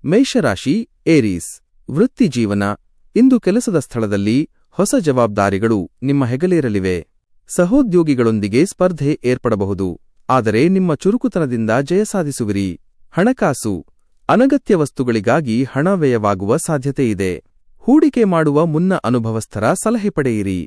ಮೇಷರಾಶಿ ಏರೀಸ್ ವೃತ್ತಿ ಜೀವನ ಇಂದು ಕೆಲಸದ ಸ್ಥಳದಲ್ಲಿ ಹೊಸ ಜವಾಬ್ದಾರಿಗಳು ನಿಮ್ಮ ಹೆಗಲೇರಲಿವೆ. ಸಹೋದ್ಯೋಗಿಗಳೊಂದಿಗೆ ಸ್ಪರ್ಧೆ ಏರ್ಪಡಬಹುದು, ಆದರೆ ನಿಮ್ಮ ಚುರುಕುತನದಿಂದ ಜಯ ಸಾಧಿಸುವಿರಿ. ಹಣಕಾಸು ಅನಗತ್ಯ ವಸ್ತುಗಳಿಗಾಗಿ ಹಣ ವ್ಯಯವಾಗುವ ಸಾಧ್ಯತೆಯಿದೆ. ಹೂಡಿಕೆ ಮಾಡುವ ಮುನ್ನ ಅನುಭವಸ್ಥರ ಸಲಹೆ ಪಡೆಯಿರಿ.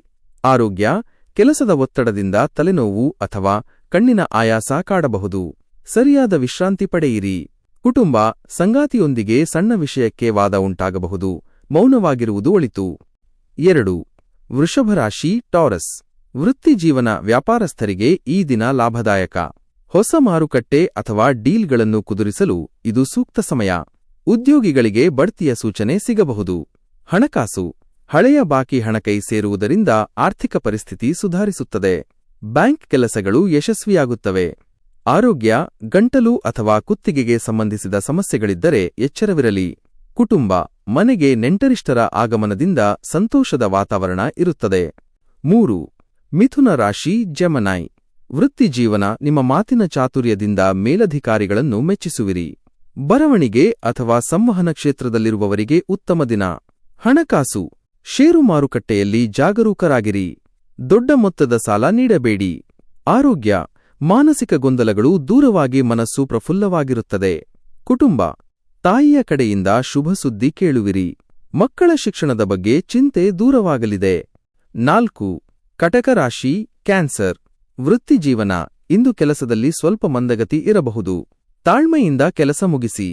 ಆರೋಗ್ಯ ಕೆಲಸದ ಒತ್ತಡದಿಂದ ತಲೆನೋವು ಅಥವಾ ಕಣ್ಣಿನ ಆಯಾಸ ಕಾಡಬಹುದು. ಸರಿಯಾದ ವಿಶ್ರಾಂತಿ ಪಡೆಯಿರಿ. ಕುಟುಂಬ ಸಂಗಾತಿಯೊಂದಿಗೆ ಸಣ್ಣ ವಿಷಯಕ್ಕೆ ವಾದ ಉಂಟಾಗಬಹುದು, ಮೌನವಾಗಿರುವುದು ಒಳಿತು. 2. ವೃಷಭರಾಶಿ ಟಾರಸ್ ವೃತ್ತಿಜೀವನ ವ್ಯಾಪಾರಸ್ಥರಿಗೆ ಈ ದಿನ ಲಾಭದಾಯಕ. ಹೊಸ ಮಾರುಕಟ್ಟೆ ಅಥವಾ ಡೀಲ್ಗಳನ್ನು ಕುದುರಿಸಲು ಇದು ಸೂಕ್ತ ಸಮಯ. ಉದ್ಯೋಗಿಗಳಿಗೆ ಬಡ್ತಿಯ ಸೂಚನೆ ಸಿಗಬಹುದು. ಹಣಕಾಸು ಹಳೆಯ ಬಾಕಿ ಹಣ ಕೈ ಸೇರುವುದರಿಂದ ಆರ್ಥಿಕ ಪರಿಸ್ಥಿತಿ ಸುಧಾರಿಸುತ್ತದೆ. ಬ್ಯಾಂಕ್ ಕೆಲಸಗಳು ಯಶಸ್ವಿಯಾಗುತ್ತವೆ. ಆರೋಗ್ಯ ಗಂಟಲು ಅಥವಾ ಕುತ್ತಿಗೆಗೆ ಸಂಬಂಧಿಸಿದ ಸಮಸ್ಯೆಗಳಿದ್ದರೆ ಎಚ್ಚರವಿರಲಿ. ಕುಟುಂಬ ಮನೆಗೆ ನೆಂಟರಿಷ್ಟರ ಆಗಮನದಿಂದ ಸಂತೋಷದ ವಾತಾವರಣ ಇರುತ್ತದೆ. 3. ಮಿಥುನ ರಾಶಿ ಜೆಮಿನೈ ವೃತ್ತಿಜೀವನ ನಿಮ್ಮ ಮಾತಿನ ಚಾತುರ್ಯದಿಂದ ಮೇಲಧಿಕಾರಿಗಳನ್ನು ಮೆಚ್ಚಿಸುವಿರಿ. ಬರವಣಿಗೆ ಅಥವಾ ಸಂವಹನ ಕ್ಷೇತ್ರದಲ್ಲಿರುವವರಿಗೆ ಉತ್ತಮ ದಿನ. ಹಣಕಾಸು ಷೇರು ಮಾರುಕಟ್ಟೆಯಲ್ಲಿ ಜಾಗರೂಕರಾಗಿರಿ. ದೊಡ್ಡ ಮೊತ್ತದ ಸಾಲ ನೀಡಬೇಡಿ. ಆರೋಗ್ಯ ಮಾನಸಿಕ ಗೊಂದಲಗಳು ದೂರವಾಗಿ ಮನಸ್ಸು ಪ್ರಫುಲ್ಲವಾಗಿರುತ್ತದೆ. ಕುಟುಂಬ ತಾಯಿಯ ಕಡೆಯಿಂದ ಶುಭ ಸುದ್ದಿ ಕೇಳುವಿರಿ. ಮಕ್ಕಳ ಶಿಕ್ಷಣದ ಬಗ್ಗೆ ಚಿಂತೆ ದೂರವಾಗಲಿದೆ. 4. ಕಟಕ ರಾಶಿ ಕ್ಯಾನ್ಸರ್ ವೃತ್ತಿಜೀವನ ಇಂದು ಕೆಲಸದಲ್ಲಿ ಸ್ವಲ್ಪ ಮಂದಗತಿ ಇರಬಹುದು. ತಾಳ್ಮೆಯಿಂದ ಕೆಲಸ ಮುಗಿಸಿ.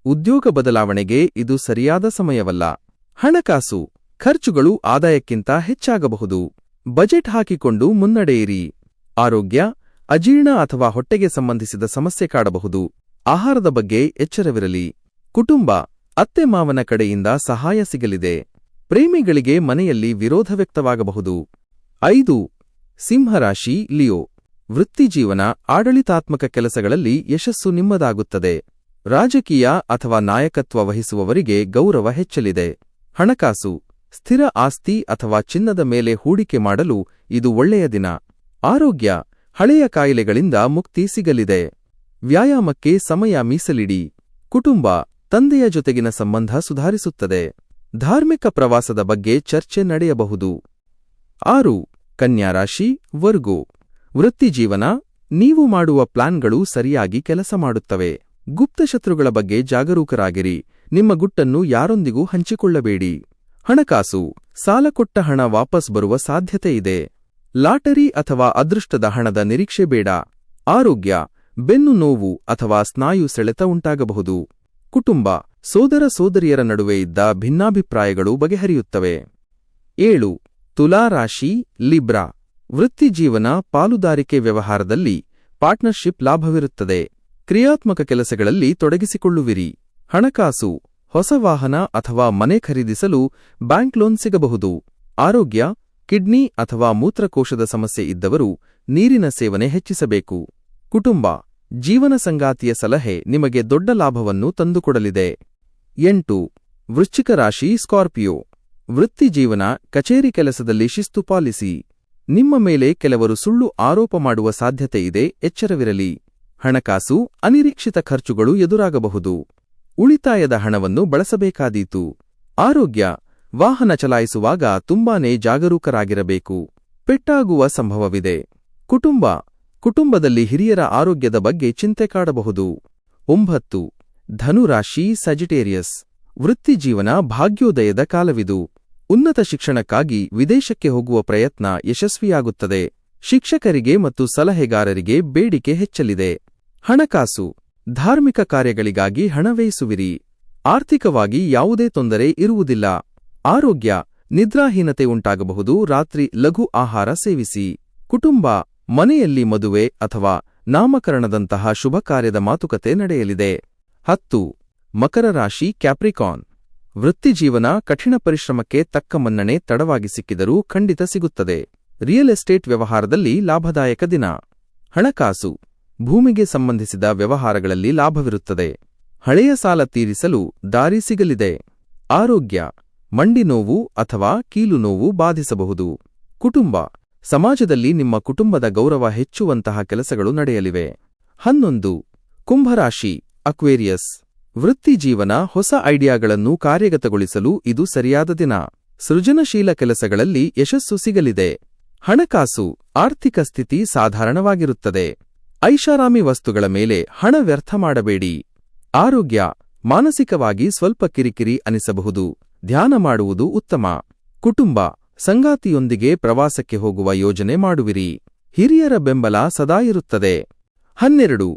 ಉದ್ಯೋಗ ಬದಲಾವಣೆಗೆ ಇದು ಸರಿಯಾದ ಸಮಯವಲ್ಲ. ಹಣಕಾಸು ಖರ್ಚುಗಳು ಆದಾಯಕ್ಕಿಂತ ಹೆಚ್ಚಾಗಬಹುದು. ಬಜೆಟ್ ಹಾಕಿಕೊಂಡು ಮುನ್ನಡೆಯಿರಿ. ಆರೋಗ್ಯ ಅಜೀರ್ಣ ಅಥವಾ ಹೊಟ್ಟೆಗೆ ಸಂಬಂಧಿಸಿದ ಸಮಸ್ಯೆ ಕಾಡಬಹುದು. ಆಹಾರದ ಬಗ್ಗೆ ಎಚ್ಚರವಿರಲಿ. ಕುಟುಂಬ ಅತ್ತೆ ಮಾವನ ಕಡೆಯಿಂದ ಸಹಾಯ ಸಿಗಲಿದೆ. ಪ್ರೇಮಿಗಳಿಗೆ ಮನೆಯಲ್ಲಿ ವಿರೋಧ ವ್ಯಕ್ತವಾಗಬಹುದು. 5. ಸಿಂಹರಾಶಿ ಲಿಯೋ ವೃತ್ತಿಜೀವನ ಆಡಳಿತಾತ್ಮಕ ಕೆಲಸಗಳಲ್ಲಿ ಯಶಸ್ಸು ನಿಮ್ಮದಾಗುತ್ತದೆ. ರಾಜಕೀಯ ಅಥವಾ ನಾಯಕತ್ವ ವಹಿಸುವವರಿಗೆ ಗೌರವ ಹೆಚ್ಚಲಿದೆ. ಹಣಕಾಸು ಸ್ಥಿರ ಆಸ್ತಿ ಅಥವಾ ಚಿನ್ನದ ಮೇಲೆ ಹೂಡಿಕೆ ಮಾಡಲು ಇದು ಒಳ್ಳೆಯ ದಿನ. ಆರೋಗ್ಯ ಹಳೆಯ ಕಾಯಿಲೆಗಳಿಂದ ಮುಕ್ತಿ ಸಿಗಲಿದೆ. ವ್ಯಾಯಾಮಕ್ಕೆ ಸಮಯ ಮೀಸಲಿಡಿ. ಕುಟುಂಬ ತಂದೆಯ ಜೊತೆಗಿನ ಸಂಬಂಧ ಸುಧಾರಿಸುತ್ತದೆ. ಧಾರ್ಮಿಕ ಪ್ರವಾಸದ ಬಗ್ಗೆ ಚರ್ಚೆ ನಡೆಯಬಹುದು. 6. ಕನ್ಯಾ ರಾಶಿ ವರ್ಗೋ ವೃತ್ತಿಜೀವನ ನೀವು ಮಾಡುವ ಪ್ಲಾನ್ಗಳು ಸರಿಯಾಗಿ ಕೆಲಸ ಮಾಡುತ್ತವೆ. ಗುಪ್ತಶತ್ರುಗಳ ಬಗ್ಗೆ ಜಾಗರೂಕರಾಗಿರಿ. ನಿಮ್ಮ ಗುಟ್ಟನ್ನು ಯಾರೊಂದಿಗೂ ಹಂಚಿಕೊಳ್ಳಬೇಡಿ. ಹಣಕಾಸು ಸಾಲ ಕೊಟ್ಟ ಹಣ ವಾಪಸ್ ಬರುವ ಸಾಧ್ಯತೆಯಿದೆ. ಲಾಟರಿ ಅಥವಾ ಅದೃಷ್ಟದ ಹಣದ ನಿರೀಕ್ಷೆ ಬೇಡ. ಆರೋಗ್ಯ ಬೆನ್ನು ನೋವು ಅಥವಾ ಸ್ನಾಯು ಸೆಳೆತ ಉಂಟಾಗಬಹುದು. ಕುಟುಂಬ ಸೋದರ ಸೋದರಿಯರ ನಡುವೆ ಇದ್ದ ಭಿನ್ನಾಭಿಪ್ರಾಯಗಳು ಬಗೆಹರಿಯುತ್ತವೆ. 7. ತುಲಾ ರಾಶಿ ಲಿಬ್ರಾ ವೃತ್ತಿಜೀವನ ಪಾಲುದಾರಿಕೆ ವ್ಯವಹಾರದಲ್ಲಿ ಪಾರ್ಟ್ನರ್ಶಿಪ್ ಲಾಭವಿರುತ್ತದೆ. ಕ್ರಿಯಾತ್ಮಕ ಕೆಲಸಗಳಲ್ಲಿ ತೊಡಗಿಸಿಕೊಳ್ಳುವಿರಿ. ಹಣಕಾಸು ಹೊಸ ವಾಹನ ಅಥವಾ ಮನೆ ಖರೀದಿಸಲು ಬ್ಯಾಂಕ್ ಲೋನ್ ಸಿಗಬಹುದು. ಆರೋಗ್ಯ ಕಿಡ್ನಿ ಅಥವಾ ಮೂತ್ರಕೋಶದ ಸಮಸ್ಯೆ ಇದ್ದವರು ನೀರಿನ ಸೇವನೆ ಹೆಚ್ಚಿಸಬೇಕು. ಕುಟುಂಬ ಜೀವನ ಸಂಗಾತಿಯ ಸಲಹೆ ನಿಮಗೆ ದೊಡ್ಡ ಲಾಭವನ್ನು ತಂದುಕೊಡಲಿದೆ. 8. ವೃಶ್ಚಿಕ ರಾಶಿ ಸ್ಕಾರ್ಪಿಯೋ ವೃತ್ತಿಜೀವನ ಕಚೇರಿ ಕೆಲಸದಲ್ಲಿ ಶಿಸ್ತು ಪಾಲಿಸಿ. ನಿಮ್ಮ ಮೇಲೆ ಕೆಲವರು ಸುಳ್ಳು ಆರೋಪ ಮಾಡುವ ಸಾಧ್ಯತೆಯಿದೆ, ಎಚ್ಚರವಿರಲಿ. ಹಣಕಾಸು ಅನಿರೀಕ್ಷಿತ ಖರ್ಚುಗಳು ಎದುರಾಗಬಹುದು. ಉಳಿತಾಯದ ಹಣವನ್ನು ಬಳಸಬೇಕಾದೀತು. ಆರೋಗ್ಯ ವಾಹನ ಚಲಾಯಿಸುವಾಗ ತುಂಬಾನೇ ಜಾಗರೂಕರಾಗಿರಬೇಕು. ಪೆಟ್ಟಾಗುವ ಸಂಭವವಿದೆ. ಕುಟುಂಬದಲ್ಲಿ ಹಿರಿಯರ ಆರೋಗ್ಯದ ಬಗ್ಗೆ ಚಿಂತೆ ಕಾಡಬಹುದು. 9. ಧನುರಾಶಿ ಸಜಿಟೇರಿಯಸ್ ವೃತ್ತಿಜೀವನ ಭಾಗ್ಯೋದಯದ ಕಾಲವಿದು. ಉನ್ನತ ಶಿಕ್ಷಣಕ್ಕಾಗಿ ವಿದೇಶಕ್ಕೆ ಹೋಗುವ ಪ್ರಯತ್ನ ಯಶಸ್ವಿಯಾಗುತ್ತದೆ. ಶಿಕ್ಷಕರಿಗೆ ಮತ್ತು ಸಲಹೆಗಾರರಿಗೆ ಬೇಡಿಕೆ ಹೆಚ್ಚಲಿದೆ. ಹಣಕಾಸು ಧಾರ್ಮಿಕ ಕಾರ್ಯಗಳಿಗಾಗಿ ಹಣ ವ್ಯಯಿಸುವಿರಿ. ಆರ್ಥಿಕವಾಗಿ ಯಾವುದೇ ತೊಂದರೆ ಇರುವುದಿಲ್ಲ. ಆರೋಗ್ಯ ನಿದ್ರಾಹೀನತೆ ಉಂಟಾಗಬಹುದು. ರಾತ್ರಿ ಲಘು ಆಹಾರ ಸೇವಿಸಿ. ಕುಟುಂಬ ಮನೆಯಲ್ಲಿ ಮದುವೆ ಅಥವಾ ನಾಮಕರಣದಂತಹ ಶುಭ ಕಾರ್ಯದ ಮಾತುಕತೆ ನಡೆಯಲಿದೆ. 10. ಮಕರ ರಾಶಿ ಕ್ಯಾಪ್ರಿಕಾನ್ ವೃತ್ತಿಜೀವನ ಕಠಿಣ ಪರಿಶ್ರಮಕ್ಕೆ ತಕ್ಕ ಮನ್ನಣೆ ತಡವಾಗಿ ಸಿಕ್ಕಿದರೂ ಖಂಡಿತ ಸಿಗುತ್ತದೆ. ರಿಯಲ್ ಎಸ್ಟೇಟ್ ವ್ಯವಹಾರದಲ್ಲಿ ಲಾಭದಾಯಕ ದಿನ. ಹಣಕಾಸು ಭೂಮಿಗೆ ಸಂಬಂಧಿಸಿದ ವ್ಯವಹಾರಗಳಲ್ಲಿ ಲಾಭವಿರುತ್ತದೆ. ಹಳೆಯ ಸಾಲ ತೀರಿಸಲು ದಾರಿ ಸಿಗಲಿದೆ. ಆರೋಗ್ಯ ಮಂಡಿ ನೋವು ಅಥವಾ ಕೀಲು ನೋವು ಬಾಧಿಸಬಹುದು. ಕುಟುಂಬ ಸಮಾಜದಲ್ಲಿ ನಿಮ್ಮ ಕುಟುಂಬದ ಗೌರವ ಹೆಚ್ಚುವಂತಹ ಕೆಲಸಗಳು ನಡೆಯಲಿವೆ. 11. ಕುಂಭರಾಶಿ ಅಕ್ವೇರಿಯಸ್ ವೃತ್ತಿಜೀವನ ಹೊಸ ಐಡಿಯಾಗಳನ್ನು ಕಾರ್ಯಗತಗೊಳಿಸಲು ಇದು ಸರಿಯಾದ ದಿನ. ಸೃಜನಶೀಲ ಕೆಲಸಗಳಲ್ಲಿ ಯಶಸ್ಸು ಸಿಗಲಿದೆ. ಹಣಕಾಸು ಆರ್ಥಿಕ ಸ್ಥಿತಿ ಸಾಧಾರಣವಾಗಿರುತ್ತದೆ. ಐಷಾರಾಮಿ ವಸ್ತುಗಳ ಮೇಲೆ ಹಣ ವ್ಯರ್ಥ ಮಾಡಬೇಡಿ. ಆರೋಗ್ಯ ಮಾನಸಿಕವಾಗಿ ಸ್ವಲ್ಪ ಕಿರಿಕಿರಿ ಅನಿಸಬಹುದು. ಧ್ಯಾನ ಮಾಡುವುದು ಉತ್ತಮ. ಕುಟುಂಬ ಸಂಗಾತಿಯೊಂದಿಗೆ ಪ್ರವಾಸಕ್ಕೆ ಹೋಗುವ ಯೋಜನೆ ಮಾಡುವಿರಿ. ಹಿರಿಯರ ಬೆಂಬಲ ಸದಾ ಇರುತ್ತದೆ. 12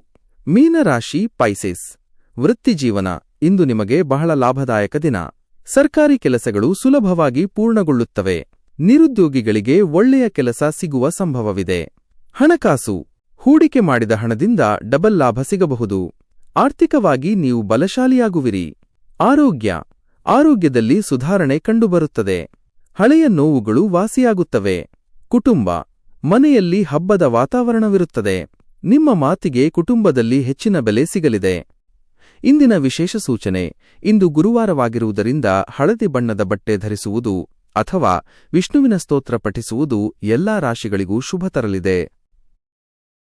ಮೀನರಾಶಿ ಪೈಸೆಸ್. ವೃತ್ತಿಜೀವನ ಇಂದು ನಿಮಗೆ ಬಹಳ ಲಾಭದಾಯಕ ದಿನ. ಸರ್ಕಾರಿ ಕೆಲಸಗಳು ಸುಲಭವಾಗಿ ಪೂರ್ಣಗೊಳ್ಳುತ್ತವೆ. ನಿರುದ್ಯೋಗಿಗಳಿಗೆ ಒಳ್ಳೆಯ ಕೆಲಸ ಸಿಗುವ ಸಂಭವವಿದೆ. ಹಣಕಾಸು ಹೂಡಿಕೆ ಮಾಡಿದ ಹಣದಿಂದ ಡಬಲ್ ಲಾಭ ಸಿಗಬಹುದು. ಆರ್ಥಿಕವಾಗಿ ನೀವು ಬಲಶಾಲಿಯಾಗುವಿರಿ. ಆರೋಗ್ಯದಲ್ಲಿ ಸುಧಾರಣೆ ಕಂಡುಬರುತ್ತದೆ. ಹಳೆಯ ನೋವುಗಳು ವಾಸಿಯಾಗುತ್ತವೆ. ಕುಟುಂಬ ಮನೆಯಲ್ಲಿ ಹಬ್ಬದ ವಾತಾವರಣವಿರುತ್ತದೆ. ನಿಮ್ಮ ಮಾತಿಗೆ ಕುಟುಂಬದಲ್ಲಿ ಹೆಚ್ಚಿನ ಬೆಲೆ ಸಿಗಲಿದೆ. ಇಂದಿನ ವಿಶೇಷ ಸೂಚನೆ: ಇಂದು ಗುರುವಾರವಾಗಿರುವುದರಿಂದ ಹಳದಿ ಬಣ್ಣದ ಬಟ್ಟೆ ಧರಿಸುವುದು ಅಥವಾ ವಿಷ್ಣುವಿನ ಸ್ತೋತ್ರ ಪಠಿಸುವುದು ಎಲ್ಲಾ ರಾಶಿಗಳಿಗೂ ಶುಭ ತರಲಿದೆ.